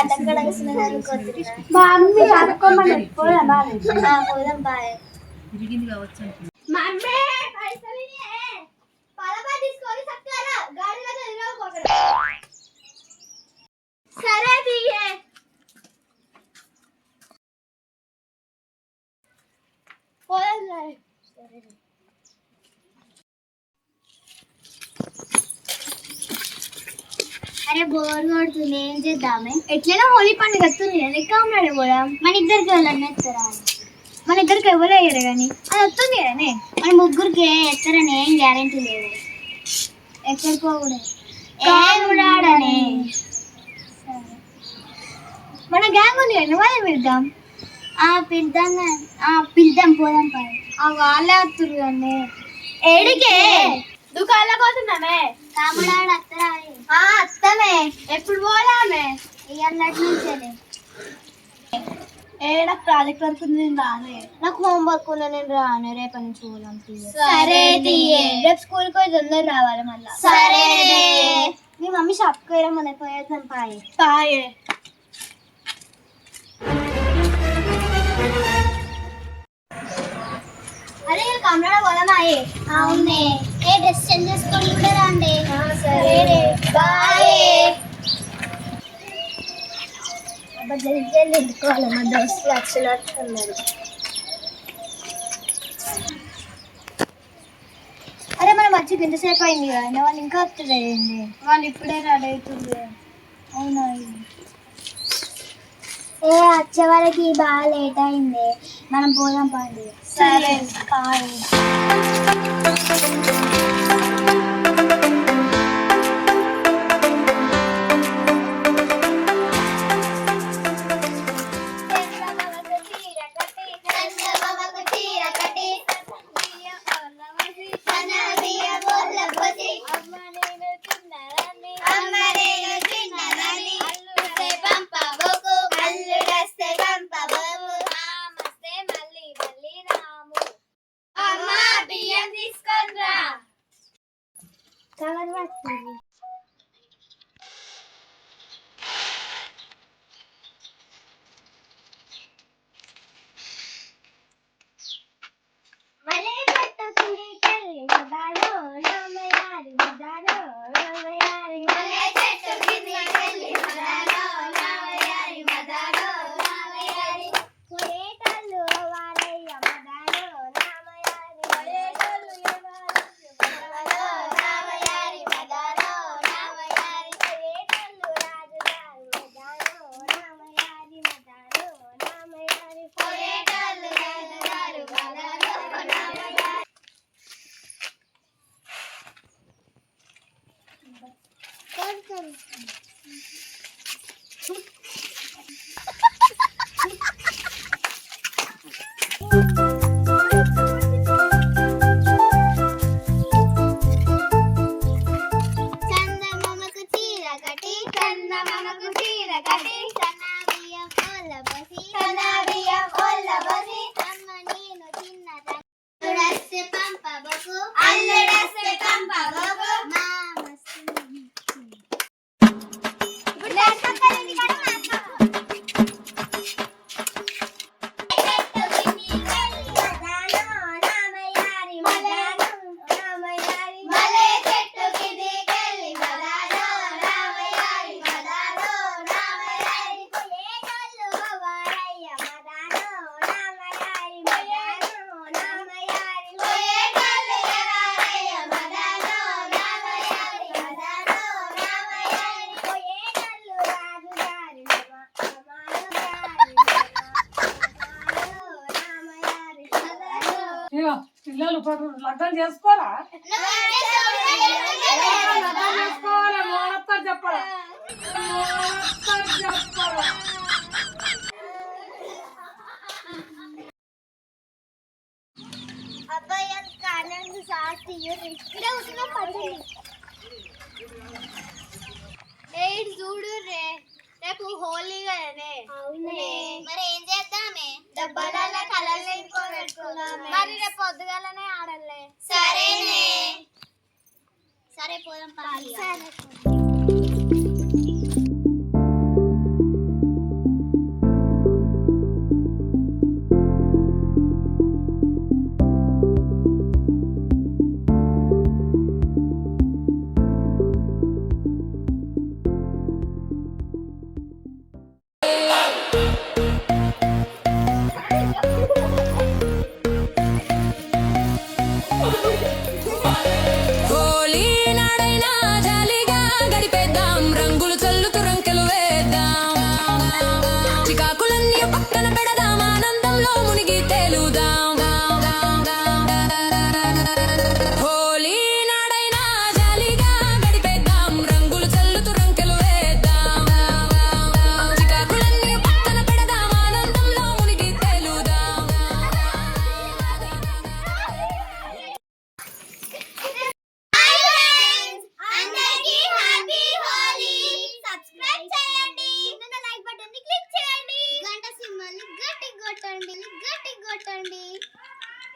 అక్కడ మమ్మీ అనుకోమని పోదాం పోదాం బాయ్ తిరిగింది కావచ్చు మమ్మీ పైసలు పలబా తీసుకొని సక్కరా గాడిలో తిరగకపోకరా సరే తీయే పోదాం సరే అరే బోర్ కొడుతుంది ఏం చేద్దామే ఎట్లైనా హోలీ పండుగ వస్తుంది లెక్క ఉన్నాడు పోదాం మన ఇద్దరికి వెళ్ళని ఎత్తరా మన ఇద్దరికి ఎవరు అయ్యారు కానీ అది వస్తుంది కదనే మన ముగ్గురికి ఎత్తరని ఏం గ్యారంటీ లేదు ఎక్కడికి పోకూడదు ఏడాడనే మన గ్యాంగ్ ఉంది కదా వాళ్ళని పిలుద్దాం పిలుద్దాం పోదాం పని వాళ్ళే వస్తురు కానీ ఏడికే దుకాణంలో పోతున్నామే కాముడాడు అత్తమే ఎప్పుడు పోదామే ఇన్నటి నుంచే ఏడా ప్రాజెక్ట్ వర్క్ ఉంది నేను రానే నాకు హోంవర్క్ ఉన్నా నేను రాను రేపటి నుంచి పోదాం సరే రేపు స్కూల్కి పోయి తొందర రావాలి మళ్ళీ సరే మీ మమ్మీ షాప్కి పోయా మన పోయేద్దాం పాయే పాయే అరే కమరా పోదామాయే అవునే ఏ డ్రెస్ చేంజ్ చేసుకొని కూడా రండి సరే బాయ్ ఎందుకోవాలి మా దోస్తులు వచ్చినట్టున్నారు అరే మనం వచ్చి ఎంతసేపు అయింది కదా వాళ్ళు ఇంకా వస్తుందండి వాళ్ళు ఇప్పుడే రెడీ అవుతుంది అవునా ఏ వచ్చే వాళ్ళకి బాగా లేట్ అయింది మనం పోదాం పండి సరే బాయ్ పిల్లలు లగ్నం చేసుకోరా చెప్పరా అబ్బాయి కారణం సాక్షి ఇక్కడ ఉన్న పడి ఏడు చూడు రే రేపు హోలీ కదనే అవునే మరి ఏం చేద్దామే డబ్బాల కలర్లు పెట్టుకుందామే మరి రేపు పొద్దుగాలనే ఆడలే సరేనే సరే పోదాం సరే నాడైనా జాలిగా గడిపేద్దాం రంగులు చల్లుతూ రంకెలు వేద్దాం చికాకులన్నీ పక్కన పెడదాం ఆనందంలో మునిగి తేలుదాం హోలీ నాడైనా జాలిగా గడిపేద్దాం రంగులు చల్లుతూ రంకెలు వేద్దాం చికాకులన్నీ పక్కన పెడదాం ఆనందంలో మునిగి తేలుదాం అందరికీ హ్యాపీ హోలీ సబ్స్క్రైబ్ చేయండి కింద లైక్ బటన్ ని క్లిక్ చేయండి గంట సింబల్ ని గట్టి కొట్టండి